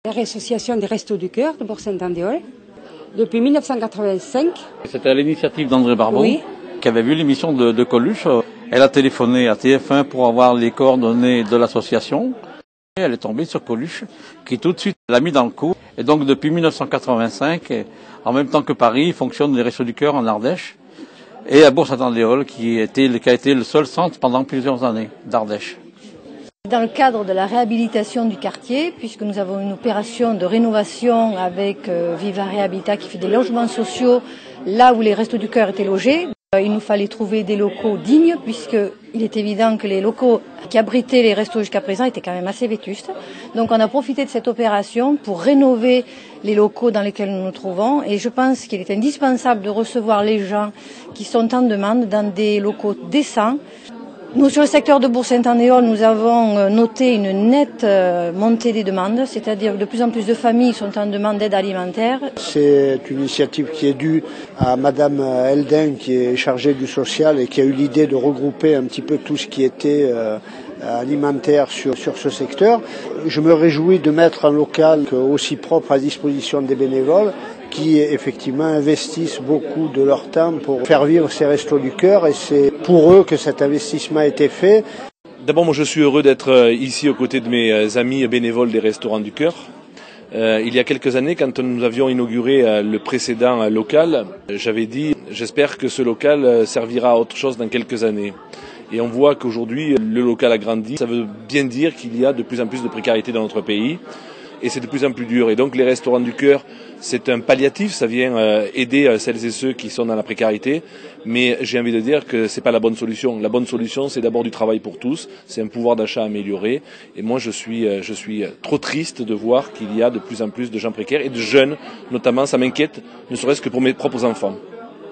L'association des Restos du Cœur de Bourg-Saint-Andéol, depuis 1985. C'était à l'initiative d'André Barbeau, oui. Qui avait vu l'émission de Coluche. Elle a téléphoné à TF1 pour avoir les coordonnées de l'association. Et elle est tombée sur Coluche, qui tout de suite l'a mis dans le coup. Et donc depuis 1985, en même temps que Paris, fonctionnent les Restos du Cœur en Ardèche. Et à Bourg-Saint-Andéol, qui a été le seul centre pendant plusieurs années d'Ardèche. Dans le cadre de la réhabilitation du quartier, puisque nous avons une opération de rénovation avec Viva Réhabitat qui fait des logements sociaux là où les Restos du Cœur étaient logés, il nous fallait trouver des locaux dignes puisqu'il est évident que les locaux qui abritaient les restos jusqu'à présent étaient quand même assez vétustes. Donc on a profité de cette opération pour rénover les locaux dans lesquels nous nous trouvons et je pense qu'il est indispensable de recevoir les gens qui sont en demande dans des locaux décents. Nous, sur le secteur de Bourg-Saint-Andéol, nous avons noté une nette montée des demandes, c'est-à-dire que de plus en plus de familles sont en demande d'aide alimentaire. C'est une initiative qui est due à Madame Eldin, qui est chargée du social et qui a eu l'idée de regrouper un petit peu tout ce qui était alimentaire sur ce secteur. Je me réjouis de mettre un local aussi propre à disposition des bénévoles qui effectivement investissent beaucoup de leur temps pour faire vivre ces Restos du Cœur et c'est pour eux que cet investissement a été fait. D'abord, moi je suis heureux d'être ici aux côtés de mes amis bénévoles des Restaurants du Cœur. Il y a quelques années, quand nous avions inauguré le précédent local, j'avais dit j'espère que ce local servira à autre chose dans quelques années. Et on voit qu'aujourd'hui le local a grandi. Ça veut bien dire qu'il y a de plus en plus de précarité dans notre pays. Et c'est de plus en plus dur. Et donc les Restaurants du Cœur, c'est un palliatif, ça vient aider celles et ceux qui sont dans la précarité. Mais j'ai envie de dire que c'est pas la bonne solution. La bonne solution, c'est d'abord du travail pour tous, c'est un pouvoir d'achat amélioré. Et moi, je suis trop triste de voir qu'il y a de plus en plus de gens précaires et de jeunes, notamment. Ça m'inquiète, ne serait-ce que pour mes propres enfants.